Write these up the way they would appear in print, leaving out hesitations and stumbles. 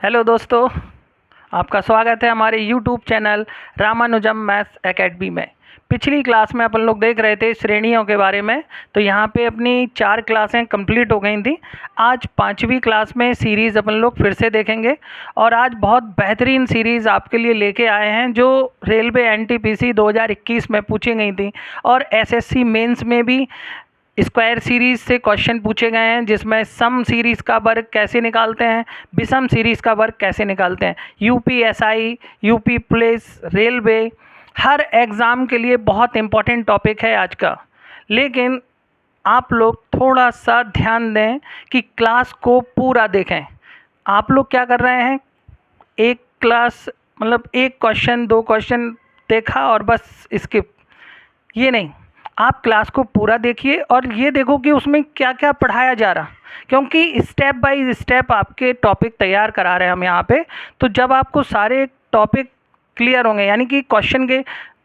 Hello दोस्तों, आपका स्वागत है हमारे YouTube channel Ramanujan maths academy में। पिछली क्लास में अपन लोग देख रहे थे श्रेणियों के बारे में। तो यहाँ पे अपनी 4 क्लासें कंप्लीट हो गई थी। आज 5वीं क्लास में सीरीज़ अपन लोग फिर से देखेंगे और आज बहुत बेहतरीन सीरीज़ आपके लिए लेके आए हैं जो रेलवे एनटीपीसी 2021 में पूछी गई थी और एसएससी मेंस में भी स्क्वायर सीरीज़ से क्वेश्चन पूछे गए हैं, जिसमें सम सीरीज़ का वर्ग कैसे निकालते हैं, विषम सीरीज़ का वर्ग कैसे निकालते हैं। यूपीएसआई, यूपी पुलिस, रेलवे, हर एग्ज़ाम के लिए बहुत इम्पोर्टेंट टॉपिक है आज का। लेकिन आप लोग थोड़ा सा ध्यान दें कि क्लास को पूरा देखें। आप लोग क्या कर रहे हैं, एक क्लास मतलब एक क्वेश्चन 2 क्वेश्चन देखा और बस स्किप, ये नहीं। आप क्लास को पूरा देखिए और ये देखो कि उसमें क्या क्या पढ़ाया जा रहा, क्योंकि स्टेप बाय स्टेप आपके टॉपिक तैयार करा रहे हैं हम यहाँ पे। तो जब आपको सारे टॉपिक क्लियर होंगे, यानी कि क्वेश्चन के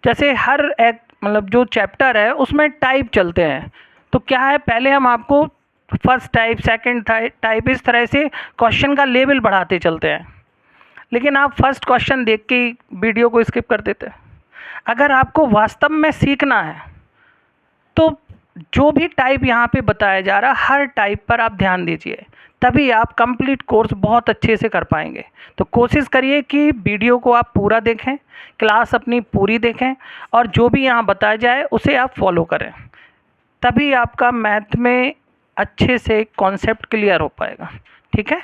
जैसे हर एक मतलब जो चैप्टर है उसमें टाइप चलते हैं। तो क्या है, पहले हम आपको फर्स्ट टाइप, सेकंड टाइप, इस तरह से क्वेश्चन का लेवल बढ़ाते चलते हैं। लेकिन आप फर्स्ट क्वेश्चन देख के वीडियो को स्किप कर देते हैं। अगर आपको वास्तव में सीखना है तो जो भी टाइप यहाँ पे बताया जा रहा, हर टाइप पर आप ध्यान दीजिए, तभी आप कंप्लीट कोर्स बहुत अच्छे से कर पाएंगे। तो कोशिश करिए कि वीडियो को आप पूरा देखें, क्लास अपनी पूरी देखें और जो भी यहाँ बताया जाए उसे आप फॉलो करें, तभी आपका मैथ में अच्छे से कॉन्सेप्ट क्लियर हो पाएगा। ठीक है,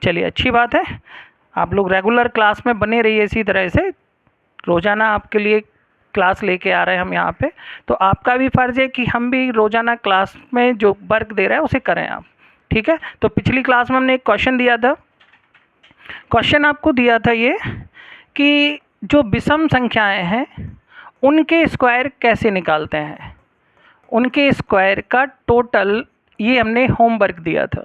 चलिए अच्छी बात है। आप लोग रेगुलर क्लास में बने रहिए, इसी तरह से रोज़ाना आपके लिए क्लास लेके आ रहे हैं हम यहाँ पे। तो आपका भी फ़र्ज़ है कि हम भी रोज़ाना क्लास में जो वर्क दे रहे हैं उसे करें आप। ठीक है, तो पिछली क्लास में हमने एक क्वेश्चन दिया था। क्वेश्चन आपको दिया था ये कि जो विषम संख्याएं हैं उनके स्क्वायर कैसे निकालते हैं, उनके स्क्वायर का टोटल, ये हमने होमवर्क दिया था,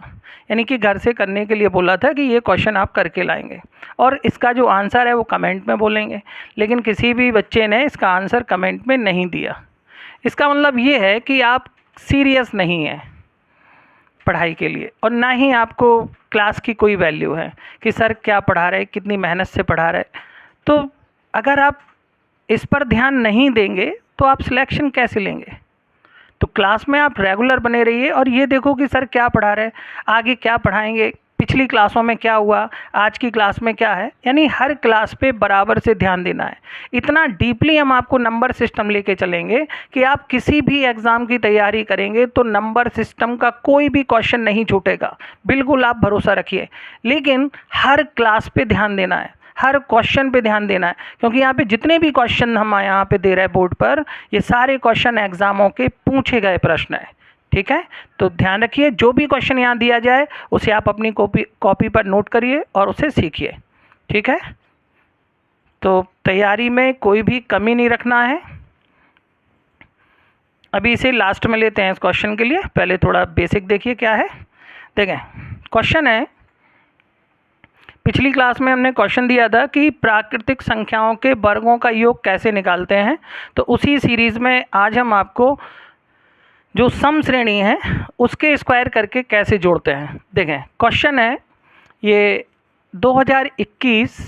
यानी कि घर से करने के लिए बोला था कि ये क्वेश्चन आप करके लाएंगे और इसका जो आंसर है वो कमेंट में बोलेंगे। लेकिन किसी भी बच्चे ने इसका आंसर कमेंट में नहीं दिया। इसका मतलब ये है कि आप सीरियस नहीं हैं पढ़ाई के लिए और ना ही आपको क्लास की कोई वैल्यू है कि सर क्या पढ़ा रहे, कितनी मेहनत से पढ़ा रहे। तो अगर आप इस पर ध्यान नहीं देंगे तो आप सिलेक्शन कैसे लेंगे। तो क्लास में आप रेगुलर बने रहिए और ये देखो कि सर क्या पढ़ा रहे, आगे क्या पढ़ाएंगे, पिछली क्लासों में क्या हुआ, आज की क्लास में क्या है। यानी हर क्लास पे बराबर से ध्यान देना है। इतना डीपली हम आपको नंबर सिस्टम लेके चलेंगे कि आप किसी भी एग्ज़ाम की तैयारी करेंगे तो नंबर सिस्टम का कोई भी क्वेश्चन नहीं छूटेगा, बिल्कुल आप भरोसा रखिए। लेकिन हर क्लास पे ध्यान देना है, हर क्वेश्चन पे ध्यान देना है, क्योंकि यहाँ पे जितने भी क्वेश्चन हम यहाँ पे दे रहे हैं बोर्ड पर, ये सारे क्वेश्चन एग्जामों के पूछे गए प्रश्न है। ठीक है, तो ध्यान रखिए, जो भी क्वेश्चन यहाँ दिया जाए उसे आप अपनी कॉपी पर नोट करिए और उसे सीखिए। ठीक है, तो तैयारी में कोई भी कमी नहीं रखना है। अभी इसे लास्ट में लेते हैं इस क्वेश्चन के लिए, पहले थोड़ा बेसिक देखिए क्या है। देखें, क्वेश्चन है, पिछली क्लास में हमने क्वेश्चन दिया था कि प्राकृतिक संख्याओं के वर्गों का योग कैसे निकालते हैं। तो उसी सीरीज़ में आज हम आपको जो सम श्रेणी है उसके स्क्वायर करके कैसे जोड़ते हैं। देखें, क्वेश्चन है ये 2021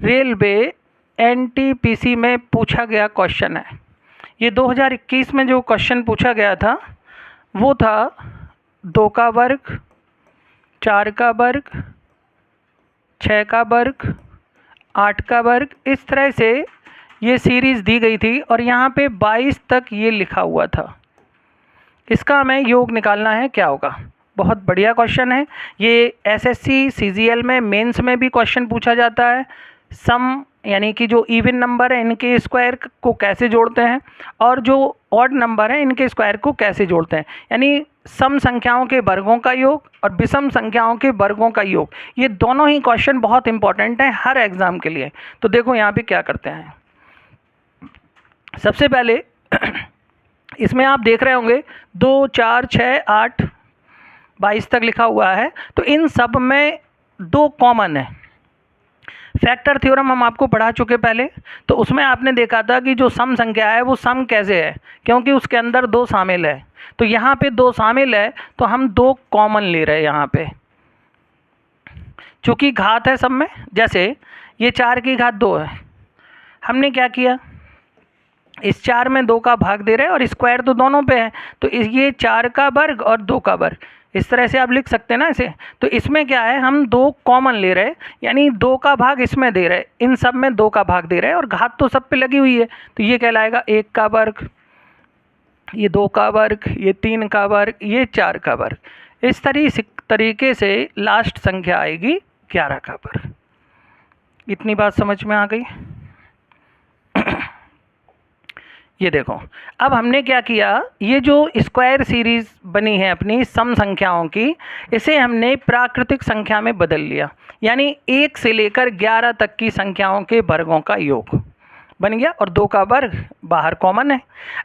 रेलवे एनटीपीसी में पूछा गया क्वेश्चन है। ये 2021 में जो क्वेश्चन पूछा गया था वो था 2 का वर्ग, 4 का वर्ग, 6 का वर्ग, 8 का वर्ग, इस तरह से ये सीरीज़ दी गई थी और यहाँ पे 22 तक ये लिखा हुआ था। इसका हमें योग निकालना है, क्या होगा। बहुत बढ़िया क्वेश्चन है ये। एसएससी सीजीएल में मेंस में भी क्वेश्चन पूछा जाता है। सम यानी कि जो इवन नंबर है इनके स्क्वायर को कैसे जोड़ते हैं और जो ऑड नंबर है इनके स्क्वायर को कैसे जोड़ते हैं, यानी सम संख्याओं के वर्गों का योग और विषम संख्याओं के वर्गों का योग। ये दोनों ही क्वेश्चन बहुत इंपॉर्टेंट हैं हर एग्ज़ाम के लिए। तो देखो यहाँ पे क्या करते हैं। सबसे पहले इसमें आप देख रहे होंगे 2, 4, 6, 8, 22 तक लिखा हुआ है। तो इन सब में 2 कॉमन है। फैक्टर थ्योरम हम आपको पढ़ा चुके पहले, तो उसमें आपने देखा था कि जो सम संख्या है वो सम कैसे है, क्योंकि उसके अंदर 2 शामिल है। तो यहाँ पे 2 शामिल है तो हम 2 कॉमन ले रहे हैं यहाँ पे। चूँकि घात है सब में, जैसे ये 4 की घात 2 है, हमने क्या किया, इस 4 में 2 का भाग दे रहे हैं और स्क्वायर तो दोनों पे है, तो ये 4 का वर्ग और 2 का वर्ग, इस तरह से आप लिख सकते हैं ना इसे। तो इसमें क्या है, हम 2 कॉमन ले रहे हैं, यानी 2 का भाग इसमें दे रहे हैं, इन सब में 2 का भाग दे रहे हैं और घात तो सब पे लगी हुई है, तो ये कहलाएगा 1 का वर्ग, ये 2 का वर्ग, ये 3 का वर्ग, ये 4 का वर्ग। इस तरीके से लास्ट संख्या आएगी 11 का वर्ग। इतनी बात समझ में आ गई। ये देखो, अब हमने क्या किया, ये जो स्क्वायर सीरीज बनी है अपनी सम संख्याओं की, इसे हमने प्राकृतिक संख्या में बदल लिया, यानी 1 से लेकर 11 तक की संख्याओं के वर्गों का योग बन गया और 2 का वर्ग बाहर कॉमन है।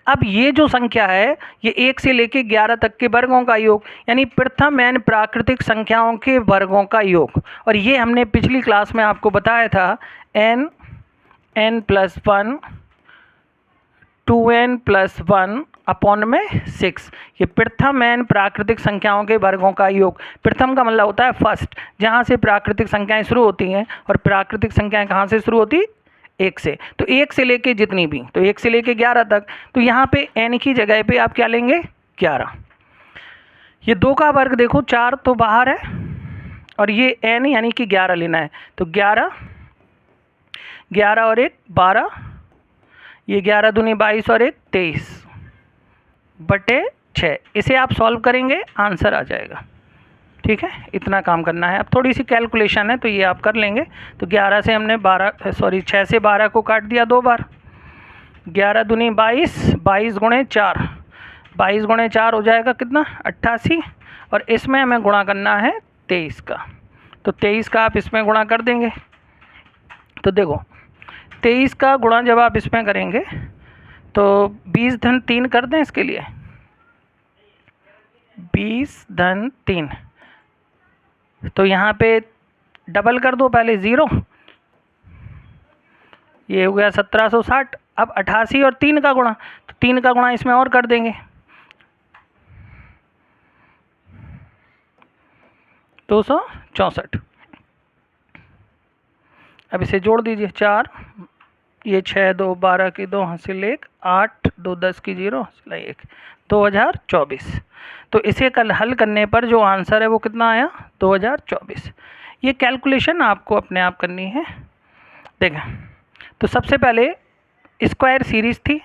अब ये जो संख्या है ये 1 से लेकर 11 तक के वर्गों का योग, यानी प्रथम एन प्राकृतिक संख्याओं के वर्गों का योग। और ये हमने पिछली क्लास में आपको बताया था, n+1 2n+1 अपॉन में 6, ये प्रथम एन प्राकृतिक संख्याओं के वर्गों का योग। प्रथम का मतलब होता है फर्स्ट, जहाँ से प्राकृतिक संख्याएं शुरू होती हैं, और प्राकृतिक संख्याएं कहाँ से शुरू होती, 1 से। तो 1 से लेके जितनी भी, तो 1 से लेके 11 तक, तो यहाँ पे n की जगह पे आप क्या लेंगे, 11। ये 2 का वर्ग देखो, 4 तो बाहर है और ये n यानी कि 11 लेना है, तो 11 और 1 12, ये 11 दूनी 22 और 1 23/6। इसे आप सॉल्व करेंगे, आंसर आ जाएगा। ठीक है, इतना काम करना है। अब थोड़ी सी कैलकुलेशन है तो ये आप कर लेंगे। तो 11 से हमने 6 से 12 को काट दिया 2 बार, 11 दूनी 22, 22 गुणे 4, 22 गुणे 4 हो जाएगा कितना, 88, और इसमें हमें गुणा करना है 23 का, तो 23 का आप इसमें गुणा कर देंगे। तो देखो 23 का गुणा जब आप इसमें करेंगे तो 20 धन 3 कर दें, इसके लिए 20 धन 3, तो यहाँ पे डबल कर दो पहले 0, ये हो गया 1760। अब 88 और 3 का गुणा, तो 3 का गुणा इसमें और कर देंगे, 264। अब इसे जोड़ दीजिए, 4, ये 6 2 12 की 2 हासिल 1, 8 2 10 की 0 हासिल 1, 2024। तो इसे कल हल करने पर जो आंसर है वो कितना आया, 2024। ये कैलकुलेशन आपको अपने आप करनी है। देखें, तो सबसे पहले स्क्वायर सीरीज थी,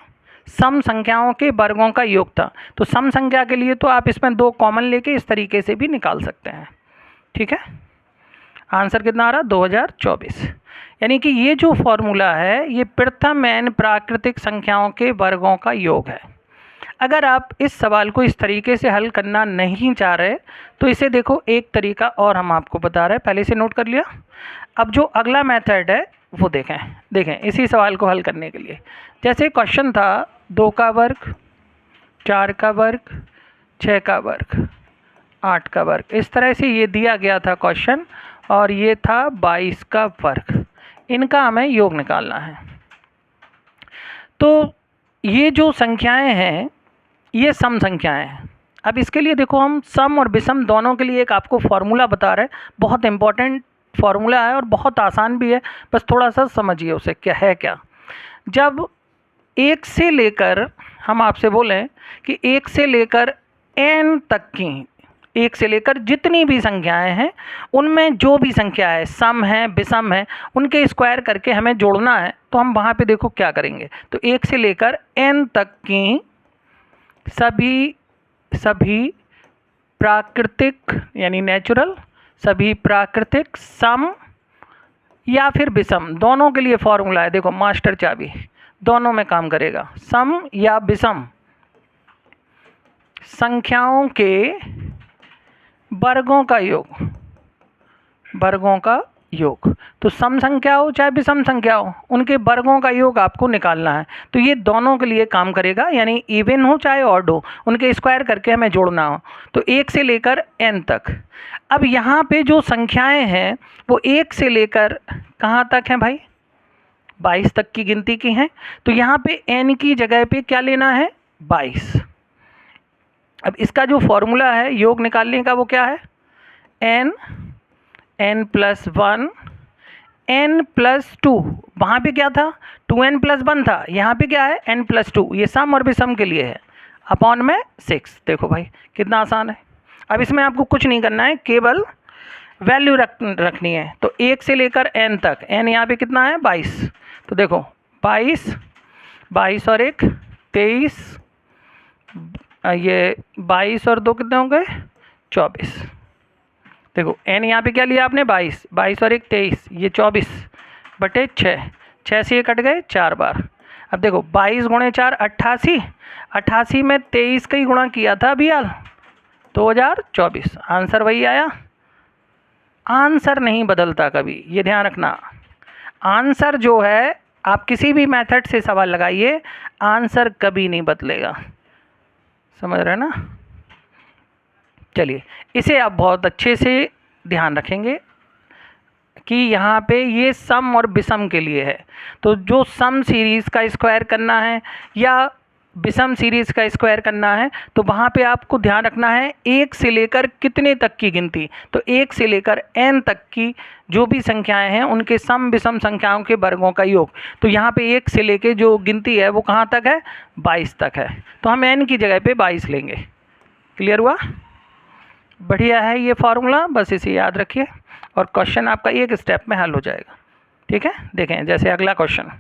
सम संख्याओं के वर्गों का योग था। तो सम संख्या के लिए तो आप इसमें 2 कॉमन लेके इस तरीके से भी निकाल सकते हैं। ठीक है, आंसर कितना आ रहा, 2024। यानी कि ये जो फॉर्मूला है ये प्रथम एन प्राकृतिक संख्याओं के वर्गों का योग है। अगर आप इस सवाल को इस तरीके से हल करना नहीं चाह रहे तो इसे देखो, एक तरीका और हम आपको बता रहे हैं, पहले से नोट कर लिया। अब जो अगला मेथड है वो देखें इसी सवाल को हल करने के लिए। जैसे क्वेश्चन था 2 का वर्ग, 4 का वर्ग, 6 का वर्ग, 8 का वर्ग, इस तरह से ये दिया गया था क्वेश्चन, और ये था 22 का वर्ग। इनका हमें योग निकालना है। तो ये जो संख्याएं हैं ये सम संख्याएं हैं। अब इसके लिए देखो, हम सम और विषम दोनों के लिए एक आपको फार्मूला बता रहे हैं, बहुत इंपॉर्टेंट फार्मूला है और बहुत आसान भी है, बस थोड़ा सा समझिए उसे क्या है। क्या, जब 1 से लेकर, हम आपसे बोलें कि 1 से लेकर n तक की, 1 से लेकर जितनी भी संख्याएं हैं उनमें जो भी संख्या है, सम है विषम है, उनके स्क्वायर करके हमें जोड़ना है। तो हम वहाँ पे देखो क्या करेंगे, तो 1 से लेकर n तक की सभी प्राकृतिक यानी नेचुरल, सभी प्राकृतिक सम या फिर विषम, दोनों के लिए फॉर्मूला है। देखो मास्टर चाबी, दोनों में काम करेगा। सम या विषम संख्याओं के वर्गों का योग, तो सम संख्या हो चाहे विषम संख्या हो, उनके वर्गों का योग आपको निकालना है। तो ये दोनों के लिए काम करेगा, यानी इवन हो चाहे ऑड हो, उनके स्क्वायर करके हमें जोड़ना हो। तो 1 से लेकर n तक। अब यहाँ पे जो संख्याएं हैं वो 1 से लेकर कहाँ तक हैं भाई, 22 तक की गिनती की हैं। तो यहाँ पे n की जगह पे क्या लेना है, 22। अब इसका जो फॉर्मूला है योग निकालने का वो क्या है, n n+1 n+2, वहाँ पे क्या था 2n+1 था, यहाँ पे क्या है n+2, ये सम और विषम के लिए है, अपॉन में 6। देखो भाई कितना आसान है। अब इसमें आपको कुछ नहीं करना है, केवल वैल्यू रखनी है। तो 1 से लेकर n तक, n यहाँ पे कितना है 22, तो देखो 22 और 1 23, ये 22 और 2 कितने हो गए 24। देखो n यहाँ पे क्या लिया आपने 22 और 1 23, ये 24/6, 6 से ये कट गए 4 बार। अब देखो 22 × 4 88, 88 में 23 का ही गुणा किया था अभी यार 2024, आंसर वही आया। आंसर नहीं बदलता कभी, ये ध्यान रखना। आंसर जो है, आप किसी भी मेथड से सवाल लगाइए, आंसर कभी नहीं बदलेगा, समझ रहे हैं ना। चलिए इसे आप बहुत अच्छे से ध्यान रखेंगे कि यहाँ पे ये सम और विषम के लिए है। तो जो सम सीरीज़ का स्क्वायर करना है या विषम सीरीज़ का स्क्वायर करना है, तो वहाँ पे आपको ध्यान रखना है 1 से लेकर कितने तक की गिनती। तो 1 से लेकर n तक की जो भी संख्याएं हैं उनके सम विषम संख्याओं के वर्गों का योग। तो यहाँ पे 1 से लेकर जो गिनती है वो कहाँ तक है 22 तक है, तो हम n की जगह पे 22 लेंगे। क्लियर हुआ, बढ़िया है ये फार्मूला, बस इसे याद रखिए और क्वेश्चन आपका एक स्टेप में हल हो जाएगा। ठीक है, देखें जैसे अगला क्वेश्चन,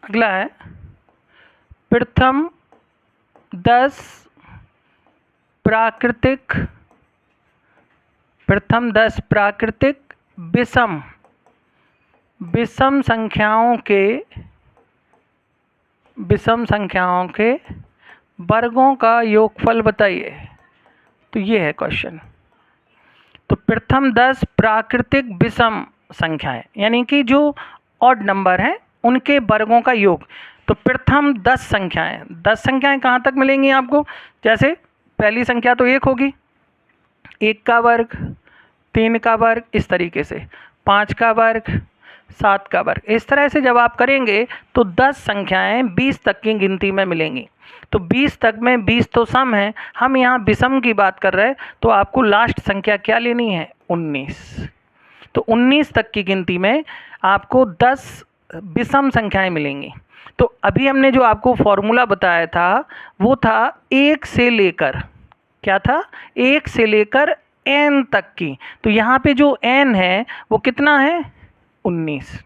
अगला है प्रथम 10 प्राकृतिक विषम संख्याओं के वर्गों का योगफल बताइए। तो ये है क्वेश्चन। तो प्रथम 10 प्राकृतिक विषम संख्याएं, यानी कि जो ऑड नंबर हैं उनके वर्गों का योग। तो प्रथम 10 संख्याएं कहाँ तक मिलेंगी आपको, जैसे पहली संख्या तो 1 होगी, 1 का वर्ग, 3 का वर्ग, इस तरीके से 5 का वर्ग, 7 का वर्ग। इस तरह से जब आप करेंगे तो 10 संख्याएं 20 तक की गिनती में मिलेंगी। तो 20 तक में 20 तो सम है, हम यहाँ विषम की बात कर रहे हैं, तो आपको लास्ट संख्या क्या लेनी है 19। तो 19 तक की गिनती में आपको 10 विषम संख्याएं मिलेंगी। तो अभी हमने जो आपको फॉर्मूला बताया था वो था 1 से लेकर, क्या था 1 से लेकर n तक की। तो यहाँ पे जो n है वो कितना है 19।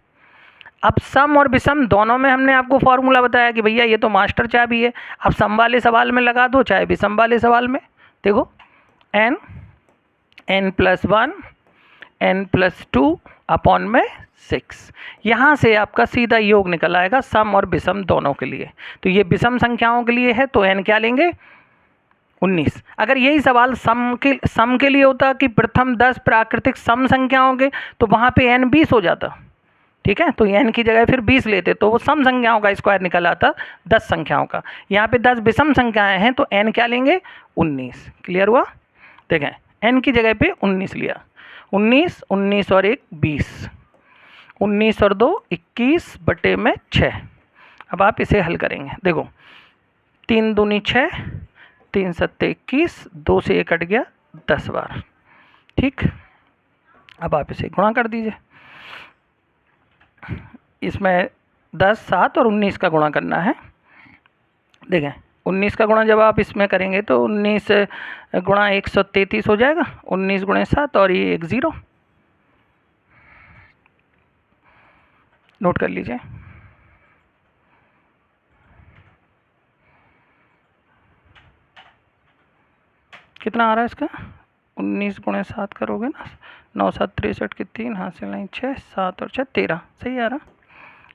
अब सम और विषम दोनों में हमने आपको फॉर्मूला बताया कि भैया ये तो मास्टर चाबी है, अब सम वाले सवाल में लगा दो चाहे विषम वाले सवाल में। देखो n+1 n+2 अपॉन में 6, यहाँ से आपका सीधा योग निकल आएगा सम और विषम दोनों के लिए। तो ये विषम संख्याओं के लिए है, तो n क्या लेंगे 19। अगर यही सवाल सम के लिए होता कि प्रथम 10 प्राकृतिक सम संख्याओं के, तो वहाँ पे n 20 हो जाता। ठीक है, तो n की जगह फिर 20 लेते तो वो सम संख्याओं का स्क्वायर निकल आता 10 संख्याओं का। यहाँ पे 10 विषम संख्याएं हैं तो n क्या लेंगे 19। क्लियर हुआ, देखें n की जगह पे 19 लिया, 19 19 और 1 20, 19 और 2 21/6। अब आप इसे हल करेंगे, देखो 3 दूनी 6, 3 सत्ते 21, 2 से 1 कट गया 10 बार। ठीक, अब आप इसे गुणा कर दीजिए, इसमें 10 7 और 19 का गुणा करना है। देखें 19 का गुणा जब आप इसमें करेंगे तो 19 गुणा 133 हो जाएगा, 19 गुणे 7 और ये 1 0। नोट कर लीजिए। कितना आ रहा है इसका, 19 गुणे 7 करोगे ना, 9 7 63 की 3, हासिल नहीं 6, 7 और 6 13, सही आ रहा।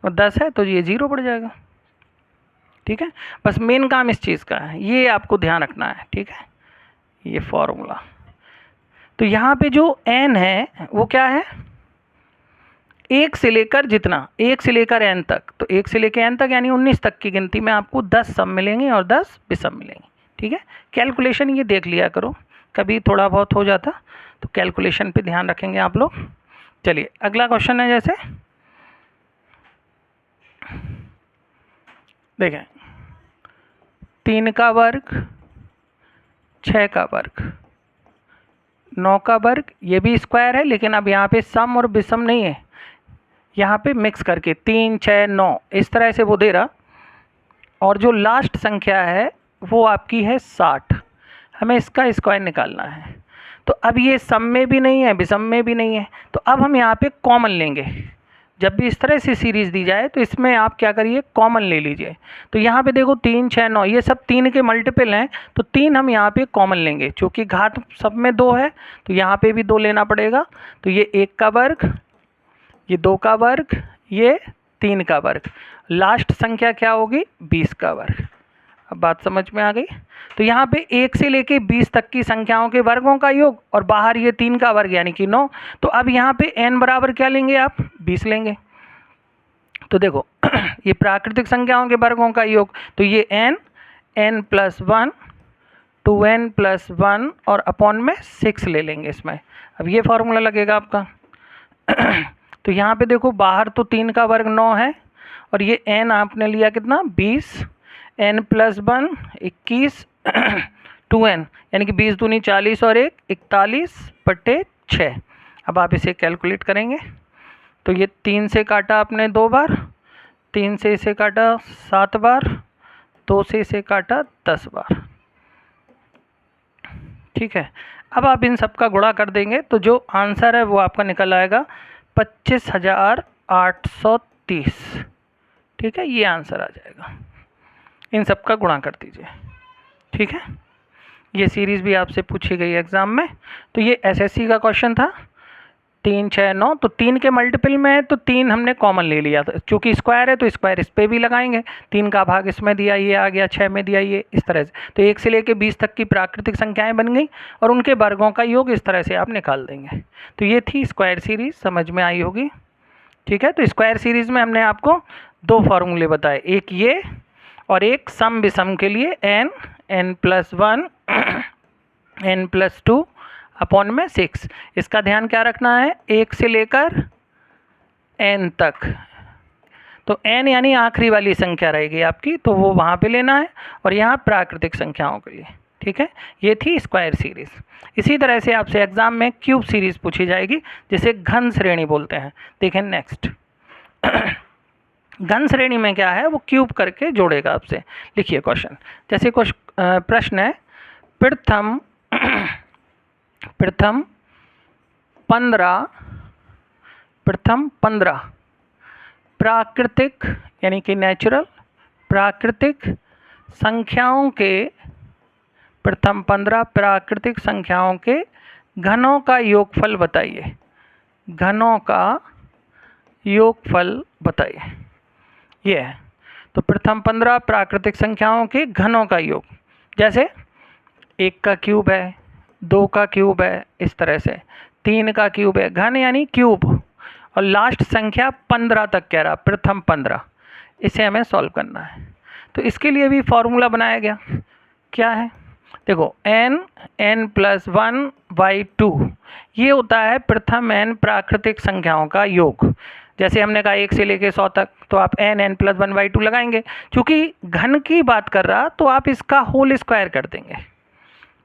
और 10 है तो ये 0 पड़ जाएगा। ठीक है, बस मेन काम इस चीज़ का है, ये आपको ध्यान रखना है। ठीक है, ये फॉर्मूला। तो यहाँ पे जो n है वो क्या है 1 से लेकर जितना 1 से लेकर n तक, तो 1 से लेकर n तक यानी 19 तक की गिनती में आपको 10 सम मिलेंगे और 10 विषम मिलेंगे। ठीक है, कैलकुलेशन ये देख लिया करो, कभी थोड़ा बहुत हो जाता तो कैलकुलेशन पे ध्यान रखेंगे आप लोग। चलिए अगला क्वेश्चन है, जैसे देखें 3 का वर्ग 6 का वर्ग, 9 का वर्ग, ये भी स्क्वायर है लेकिन अब यहाँ पे सम और विषम नहीं है, यहाँ पे मिक्स करके 3 6 9 इस तरह से वो दे रहा। और जो लास्ट संख्या है वो आपकी है 60, हमें इसका स्क्वायर निकालना है। तो अब ये सम में भी नहीं है, विषम में भी नहीं है, तो अब हम यहाँ पे कॉमन लेंगे। जब भी इस तरह से सीरीज़ दी जाए तो इसमें आप क्या करिए, कॉमन ले लीजिए। तो यहाँ पे देखो 3 6 9 ये सब 3 के मल्टीपल हैं, तो 3 हम यहाँ पे कॉमन लेंगे, चूँकि घात सब में 2 है तो यहाँ पे भी 2 लेना पड़ेगा। तो ये 1 का वर्ग, ये 2 का वर्ग, ये 3 का वर्ग, लास्ट संख्या क्या होगी, 20 का वर्ग। अब बात समझ में आ गई। तो यहाँ पे 1 से लेके 20 तक की संख्याओं के वर्गों का योग और बाहर ये 3 का वर्ग यानी कि 9। तो अब यहाँ पे n बराबर क्या लेंगे आप, 20 लेंगे। तो देखो ये प्राकृतिक संख्याओं के वर्गों का योग, तो ये n प्लस 1 2n प्लस 1 और अपॉन में 6 ले लेंगे इसमें। अब ये फॉर्मूला लगेगा आपका। तो यहाँ पे देखो बाहर तो 3 का वर्ग 9 है और ये n आपने लिया कितना, 20, n प्लस 1 21 2n यानी कि 20 दूनी 40 और 1 41/6। अब आप इसे कैलकुलेट करेंगे तो ये 3 से काटा आपने 2 बार, 3 से इसे काटा 7 बार, 2 से इसे काटा 10 बार। ठीक है, अब आप इन सब का गुणा कर देंगे तो जो आंसर है वो आपका निकल आएगा 25,830। ठीक है, ये आंसर आ जाएगा। इन सब का गुणा कर दीजिए। ठीक है, ये सीरीज़ भी आपसे पूछी गई एग्ज़ाम में। तो ये एसएससी का क्वेश्चन था 3 6 9। तो 3 के मल्टीपल में है तो 3 हमने कॉमन ले लिया, चूँकि स्क्वायर है तो स्क्वायर इस पर भी लगाएंगे, 3 का भाग इसमें दिया, ये आ गया, 6 में दिया, ये इस तरह से। तो 1 से लेके 20 तक की प्राकृतिक संख्याएं बन गई और उनके वर्गों का योग इस तरह से आप निकाल देंगे। तो ये थी स्क्वायर सीरीज़, समझ में आई होगी। ठीक है, तो स्क्वायर सीरीज़ में हमने आपको 2 फार्मूले बताए, एक ये और एक सम विषम के लिए n plus 1 n plus 2 upon में 6। इसका ध्यान क्या रखना है, 1 से लेकर n तक, तो n यानी आखिरी वाली संख्या रहेगी आपकी, तो वो वहाँ पे लेना है, और यहाँ प्राकृतिक संख्याओं के लिए। ठीक है, ये थी स्क्वायर सीरीज़। इसी तरह से आपसे एग्जाम में क्यूब सीरीज़ पूछी जाएगी, जिसे घन श्रेणी बोलते हैं। देखें नेक्स्ट घन श्रेणी में क्या है, वो क्यूब करके जोड़ेगा आपसे। लिखिए क्वेश्चन, जैसे प्रश्न है, प्रथम 15 प्राकृतिक यानी कि नेचुरल प्राकृतिक संख्याओं के, प्रथम 15 प्राकृतिक संख्याओं के घनों का योगफल बताइए। घनों का योगफल बताइए, ये है। तो प्रथम 15 प्राकृतिक संख्याओं के घनों का योग, जैसे 1 का क्यूब है, 2 का क्यूब है, इस तरह से 3 का क्यूब है, घन यानी क्यूब, और लास्ट संख्या 15 तक कह रहा, प्रथम 15, इसे हमें सॉल्व करना है। तो इसके लिए भी फॉर्मूला बनाया गया, क्या है, देखो n प्लस 1/2 ये होता है प्रथम n प्राकृतिक संख्याओं का योग। जैसे हमने कहा 1 से लेके 100 तक, तो आप n प्लस 1/2 लगाएंगे। चूँकि घन की बात कर रहा तो आप इसका होल स्क्वायर कर देंगे।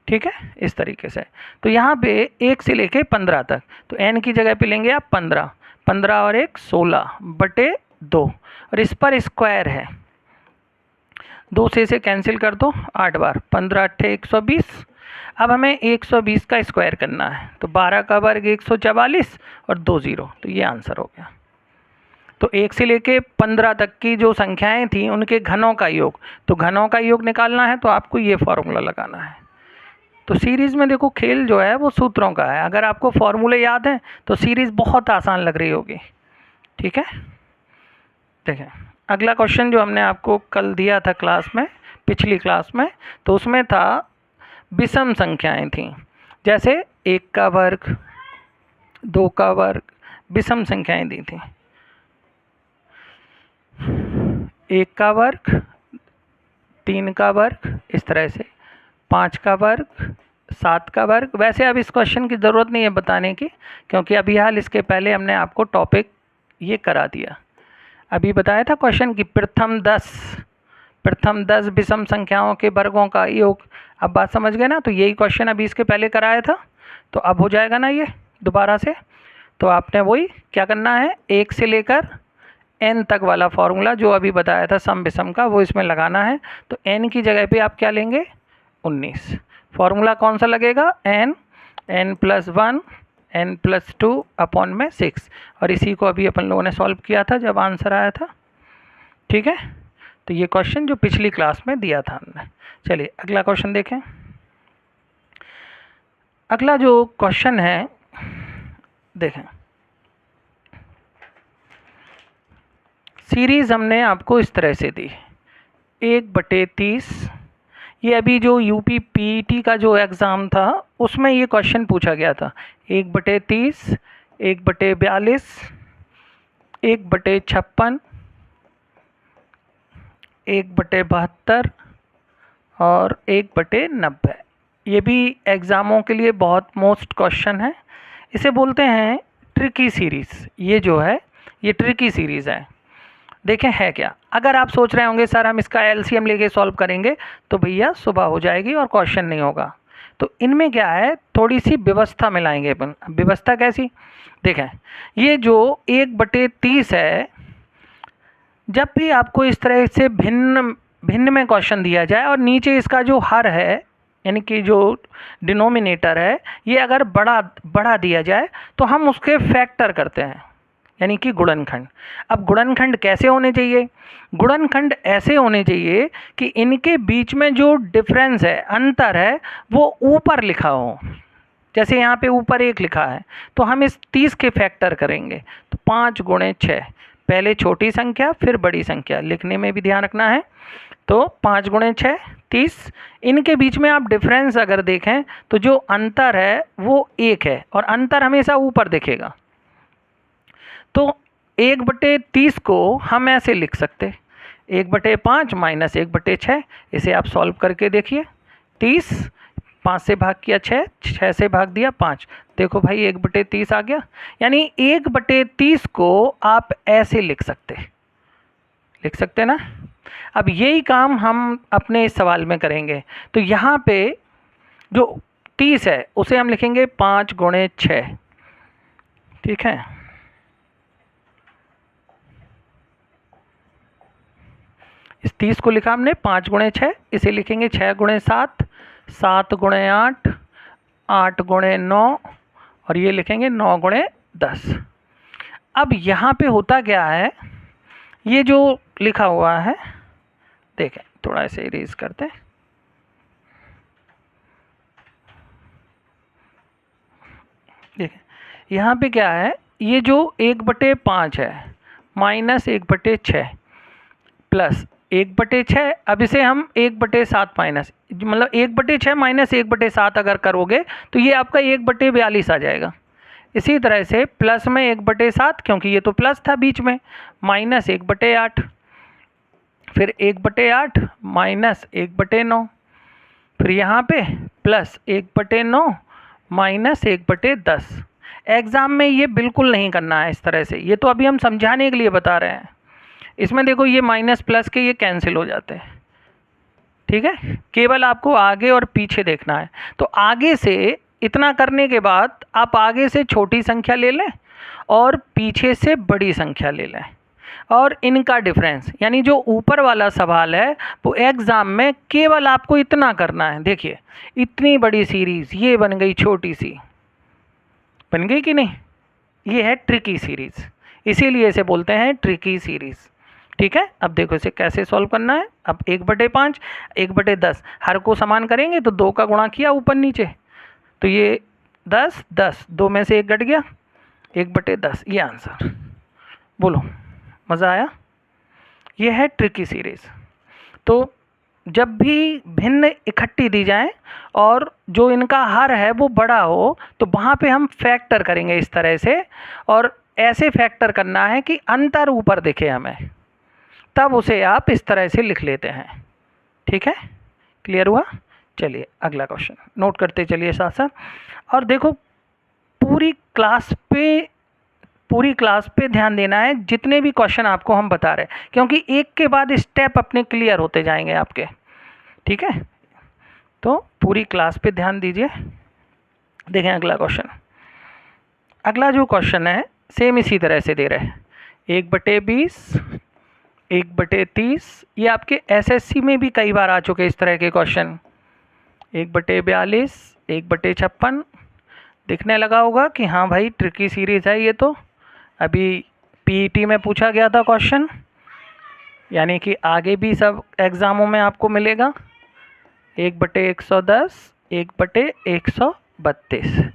ठीक है, इस तरीके से। तो यहाँ पे 1 से लेके 15 तक, तो n की जगह पे लेंगे आप 15, 15 और 1 16/2, और इस पर स्क्वायर है, 2 से इसे कैंसिल कर दो 8 बार, 15 8 120। अब हमें 120 का स्क्वायर करना है, तो 12 का वर्ग 144 और 2 0, तो ये आंसर हो गया। तो 1 से लेके 15 तक की जो संख्याएं थी उनके घनों का योग, तो घनों का योग निकालना है तो आपको ये फॉर्मूला लगाना है। तो सीरीज़ में देखो खेल जो है वो सूत्रों का है, अगर आपको फॉर्मूले याद हैं तो सीरीज़ बहुत आसान लग रही होगी। ठीक है, देखें अगला क्वेश्चन जो हमने आपको कल दिया था क्लास में, पिछली क्लास में, तो उसमें था विषम संख्याएं थीं, जैसे 1 का वर्ग, 2 का वर्ग, विषम संख्याएं दी थी। 1 का वर्ग, 3 का वर्ग, इस तरह से 5 का वर्ग, 7 का वर्ग। वैसे अब इस क्वेश्चन की ज़रूरत नहीं है बताने की, क्योंकि अभी हाल इसके पहले हमने आपको टॉपिक ये करा दिया। अभी बताया था क्वेश्चन की प्रथम 10 प्रथम 10 विषम संख्याओं के वर्गों का योग। अब बात समझ गए ना? तो यही क्वेश्चन अभी इसके पहले कराया था, तो अब हो जाएगा ना ये दोबारा से। तो आपने वही क्या करना है, 1 से लेकर n तक वाला फॉर्मूला जो अभी बताया था सम विषम का, वो इसमें लगाना है। तो n की जगह पे आप क्या लेंगे, 19। फॉर्मूला कौन सा लगेगा, n+1 n+2 अपॉन में 6, और इसी को अभी अपन लोगों ने सॉल्व किया था जब आंसर आया था। ठीक है, तो ये क्वेश्चन जो पिछली क्लास में दिया था हमने। चलिए अगला क्वेश्चन देखें। अगला जो क्वेश्चन है देखें, सीरीज़ हमने आपको इस तरह से दी, 1/30। ये अभी जो यूपी पीईटी का जो एग्ज़ाम था उसमें ये क्वेश्चन पूछा गया था, 1/30, 1/42, 1/56, 1/72 और 1/90। ये भी एग्ज़ामों के लिए बहुत मोस्ट क्वेश्चन है। इसे बोलते हैं ट्रिकी सीरीज़। ये जो है ये ट्रिकी सीरीज़ है। देखें है क्या, अगर आप सोच रहे होंगे सर हम इसका एलसीएम लेके सॉल्व करेंगे, तो भैया सुबह हो जाएगी और क्वेश्चन नहीं होगा। तो इनमें क्या है, थोड़ी सी व्यवस्था मिलाएंगे अपन। व्यवस्था कैसी, देखें ये जो 1/30 है, जब भी आपको इस तरह से भिन्न भिन्न में क्वेश्चन दिया जाए और नीचे इसका जो हर है यानी कि जो डिनोमिनेटर है ये अगर बड़ा दिया जाए तो हम उसके फैक्टर करते हैं, यानी कि गुणनखंड। अब गुणनखंड कैसे होने चाहिए, गुणनखंड ऐसे होने चाहिए कि इनके बीच में जो डिफरेंस है, अंतर है, वो ऊपर लिखा हो। जैसे यहाँ पे ऊपर 1 लिखा है तो हम इस 30 के फैक्टर करेंगे, तो 5 × 6, पहले छोटी संख्या फिर बड़ी संख्या, लिखने में भी ध्यान रखना है। तो 5 × 6 30, इनके बीच में आप डिफरेंस अगर देखें तो जो अंतर है वो 1 है, और अंतर हमेशा ऊपर दिखेगा। तो 1/30 को हम ऐसे लिख सकते, 1/5 - 1/6। इसे आप सॉल्व करके देखिए, 30 5 से भाग किया 6, 6 से भाग दिया 5, देखो भाई 1/30 आ गया। यानी 1/30 को आप ऐसे लिख सकते ना। अब यही काम हम अपने इस सवाल में करेंगे। तो यहाँ पे जो 30 है उसे हम लिखेंगे 5 × 6। ठीक है, इस 30 को लिखा हमने 5 × 6, इसे लिखेंगे 6 × 7, 7 × 8, 8 × 9, और ये लिखेंगे 9 × 10। अब यहाँ पे होता क्या है, ये जो लिखा हुआ है, देखें थोड़ा ऐसे इरेज करते हैं। देखें यहाँ पे क्या है, ये जो 1/5 है माइनस 1/6 प्लस 1/6, अब इसे हम 1/7 माइनस, मतलब 1/6 माइनस 1/7 अगर करोगे तो ये आपका 1/42 आ जाएगा। इसी तरह से प्लस में 1/7, क्योंकि ये तो प्लस था बीच में, माइनस 1/8, फिर 1/8 माइनस 1/9, फिर यहाँ पे प्लस 1/9 माइनस 1/10। एग्ज़ाम में ये बिल्कुल नहीं करना है इस तरह से, ये तो अभी हम समझाने के लिए बता रहे हैं। इसमें देखो ये माइनस प्लस के ये कैंसिल हो जाते हैं। ठीक है, केवल आपको आगे और पीछे देखना है। तो आगे से इतना करने के बाद आप आगे से छोटी संख्या ले लें और पीछे से बड़ी संख्या ले लें, और इनका डिफरेंस, यानी जो ऊपर वाला सवाल है वो एग्ज़ाम में केवल आपको इतना करना है। देखिए इतनी बड़ी सीरीज़ ये बन गई छोटी सी, बन गई कि नहीं, ये है ट्रिकी सीरीज़, इसीलिए इसे बोलते हैं ट्रिकी सीरीज़। ठीक है, अब देखो इसे कैसे सॉल्व करना है। अब 1/5 1/10, हर को समान करेंगे तो 2 का गुणा किया ऊपर नीचे, तो ये 10 10, 2 में से 1 घट गया, 1/10, ये आंसर। बोलो मज़ा आया। ये है ट्रिकी सीरीज़। तो जब भी भिन्न इकट्ठी दी जाए और जो इनका हर है वो बड़ा हो, तो वहाँ पे हम फैक्टर करेंगे इस तरह से, और ऐसे फैक्टर करना है कि अंतर ऊपर दिखे हमें, तब उसे आप इस तरह से लिख लेते हैं। ठीक है, क्लियर हुआ। चलिए अगला क्वेश्चन नोट करते चलिए साथ साथ। और देखो पूरी क्लास पे पूरी क्लास पे ध्यान देना है, जितने भी क्वेश्चन आपको हम बता रहे हैं, क्योंकि एक के बाद स्टेप अपने क्लियर होते जाएंगे आपके। ठीक है, तो पूरी क्लास पे ध्यान दीजिए। देखें अगला क्वेश्चन। अगला जो क्वेश्चन है सेम इसी तरह से दे रहे हैं, 1/20, 1/30। ये आपके एसएससी में भी कई बार आ चुके इस तरह के क्वेश्चन। 1/42, 1/56। दिखने लगा होगा कि हाँ भाई ट्रिकी सीरीज़ है ये, तो अभी पीईटी में पूछा गया था क्वेश्चन, यानी कि आगे भी सब एग्ज़ामों में आपको मिलेगा। 1/110, 1/132।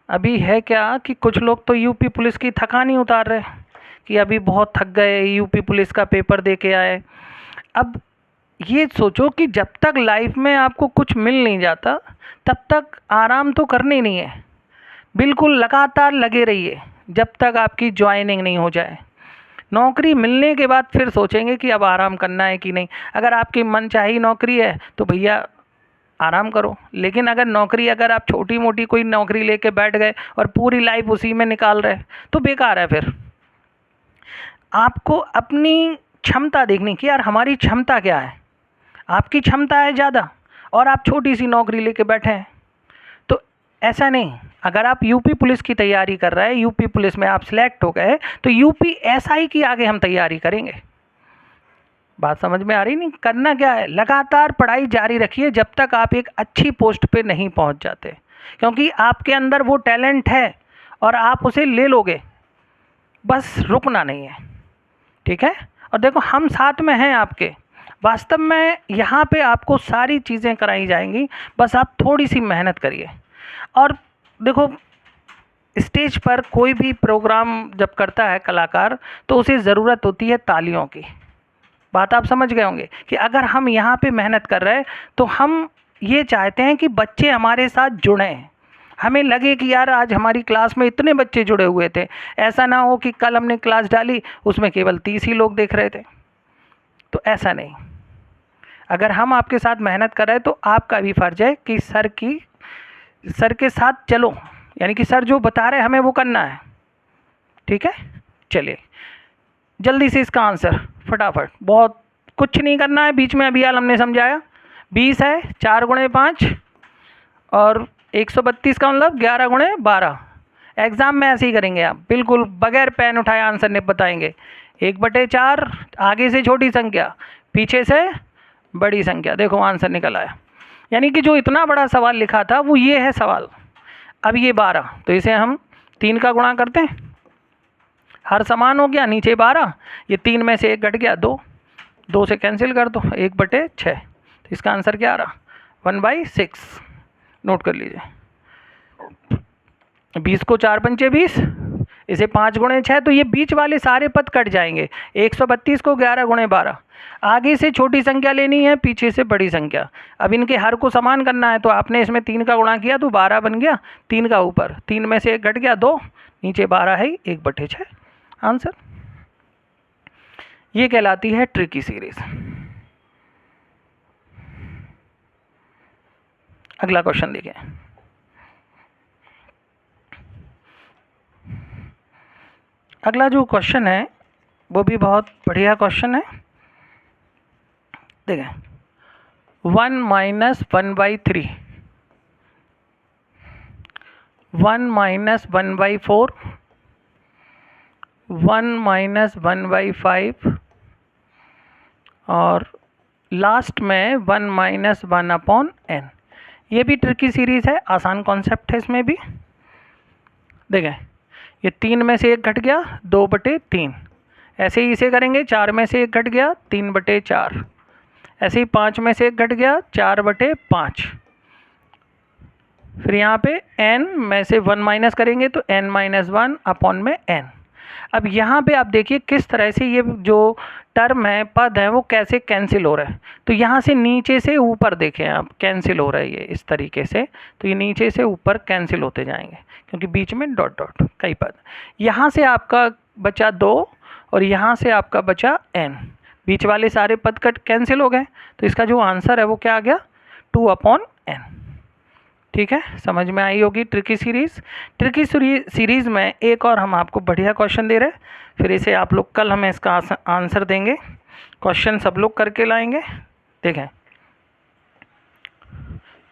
अभी है क्या कि कुछ लोग तो यूपी पुलिस की थकान ही उतार रहे कि अभी बहुत थक गए, यूपी पुलिस का पेपर दे के आए। अब ये सोचो कि जब तक लाइफ में आपको कुछ मिल नहीं जाता तब तक आराम तो करनी नहीं है, बिल्कुल लगातार लगे रहिए जब तक आपकी ज्वाइनिंग नहीं हो जाए। नौकरी मिलने के बाद फिर सोचेंगे कि अब आराम करना है कि नहीं। अगर आपकी मनचाही नौकरी है तो भैया आराम करो, लेकिन अगर आप छोटी मोटी कोई नौकरी लेके बैठ गए और पूरी लाइफ उसी में निकाल रहे तो बेकार है। फिर आपको अपनी क्षमता देखनी कि यार हमारी क्षमता क्या है। आपकी क्षमता है ज़्यादा और आप छोटी सी नौकरी लेके बैठे हैं, तो ऐसा नहीं। अगर आप यूपी पुलिस की तैयारी कर रहे हैं, यूपी पुलिस में आप सिलेक्ट हो गए, तो यूपी एसआई की आगे हम तैयारी करेंगे। बात समझ में आ रही नहीं? करना क्या है, लगातार पढ़ाई जारी रखिए जब तक आप एक अच्छी पोस्ट पे नहीं पहुंच जाते, क्योंकि आपके अंदर वो टैलेंट है और आप उसे ले लोगे, बस रुकना नहीं है। ठीक है, और देखो हम साथ में हैं आपके। वास्तव में यहाँ पे आपको सारी चीज़ें कराई जाएंगी, बस आप थोड़ी सी मेहनत करिए। और देखो स्टेज पर कोई भी प्रोग्राम जब करता है कलाकार, तो उसे ज़रूरत होती है तालियों की। बात आप समझ गए होंगे कि अगर हम यहाँ पे मेहनत कर रहे हैं तो हम ये चाहते हैं कि बच्चे हमारे साथ जुड़ें, हमें लगे कि यार आज हमारी क्लास में इतने बच्चे जुड़े हुए थे। ऐसा ना हो कि कल हमने क्लास डाली उसमें केवल 30 ही लोग देख रहे थे, तो ऐसा नहीं। अगर हम आपके साथ मेहनत कर रहे हैं तो आपका भी फर्ज है कि सर के साथ चलो, यानी कि सर जो बता रहे हैं हमें वो करना है। ठीक है, चलिए जल्दी से इसका आंसर फटाफट, बहुत कुछ नहीं करना है बीच में। अभी हाल हमने समझाया 20 है, 4 × 5 और 132 का मतलब 11 × 12। एग्ज़ाम में ऐसे ही करेंगे आप, बिल्कुल बगैर पेन उठाए आंसर नहीं बताएंगे। 1/4, आगे से छोटी संख्या पीछे से बड़ी संख्या, देखो आंसर निकल आया। यानी कि जो इतना बड़ा सवाल लिखा था वो ये है सवाल। अब ये 12, तो इसे हम 3 का गुणा करते हैं, हर समान हो गया, नीचे 12, ये 3 में से 1 घट गया 2, 2 से कैंसिल कर दो, 1/6। तो इसका आंसर क्या आ रहा, 1/6। नोट कर लीजिए। 20 को 4 पंचे 20, इसे 5 × 6, तो ये बीच वाले सारे पद कट जाएंगे। 132 को 11 × 12, आगे से छोटी संख्या लेनी है, पीछे से बड़ी संख्या। अब इनके हर को समान करना है, तो आपने इसमें 3 का गुणा किया तो 12 बन गया, 3 का ऊपर, 3 में से 1 घट गया 2, नीचे 12 है, 1/6 आंसर। ये कहलाती है ट्रिकी सीरीज। अगला क्वेश्चन देखिए। अगला जो क्वेश्चन है वो भी बहुत बढ़िया क्वेश्चन है। देखें, 1 - 1/3, 1 - 1/4, 1 - 1/5 और लास्ट में 1 - 1/n। ये भी ट्रिकी सीरीज़ है, आसान कॉन्सेप्ट है इसमें भी। देखें, ये 3 में से 1 घट गया, 2/3। ऐसे ही इसे करेंगे, 4 में से 1 घट गया, 3/4। ऐसे ही 5 में से 1 घट गया, 4/5। फिर यहाँ पे n में से 1 माइनस करेंगे तो n - 1 में n। अब यहाँ पे आप देखिए किस तरह से ये जो टर्म है, पद है, वो कैसे कैंसिल हो रहा है। तो यहाँ से नीचे से ऊपर देखें आप, कैंसिल हो रहा है ये इस तरीके से। तो ये नीचे से ऊपर कैंसिल होते जाएंगे क्योंकि बीच में डॉट डॉट कई पद। यहाँ से आपका बचा 2 और यहाँ से आपका बचा n, बीच वाले सारे पद कट कैंसिल हो गए। तो इसका जो आंसर है वो क्या आ गया, 2/n। ठीक है, समझ में आई होगी ट्रिकी सीरीज़। ट्रिकी सीरीज़ में एक और हम आपको बढ़िया क्वेश्चन दे रहे हैं, फिर इसे आप लोग कल हमें इसका आंसर देंगे। क्वेश्चन सब लोग करके लाएंगे। देखें,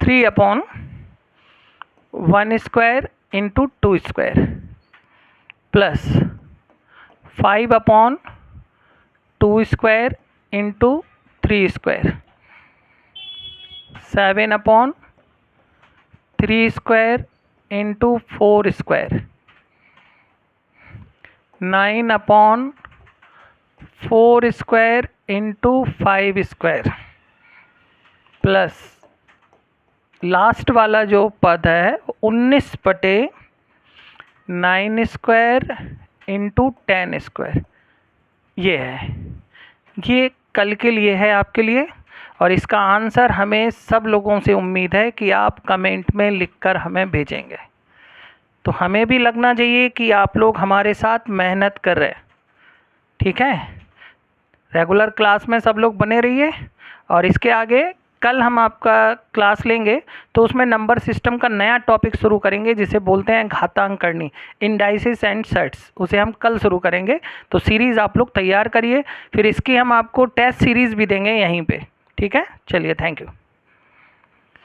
3/1² into 2² plus 5/2² into 3², 7/3² into 4², 9/4² into 5² plus last वाला जो पद है 19/9² इंटू 10², ये है। ये कल के लिए है आपके लिए, और इसका आंसर हमें सब लोगों से उम्मीद है कि आप कमेंट में लिखकर हमें भेजेंगे। तो हमें भी लगना चाहिए कि आप लोग हमारे साथ मेहनत कर रहे हैं। ठीक है, रेगुलर क्लास में सब लोग बने रहिए। और इसके आगे कल हम आपका क्लास लेंगे तो उसमें नंबर सिस्टम का नया टॉपिक शुरू करेंगे जिसे बोलते हैं घातांकरणी, इंडाइसिस एंड सेट्स। उसे हम कल शुरू करेंगे। तो सीरीज़ आप लोग तैयार करिए, फिर इसकी हम आपको टेस्ट सीरीज़ भी देंगे यहीं पे। ठीक है, चलिए, थैंक यू।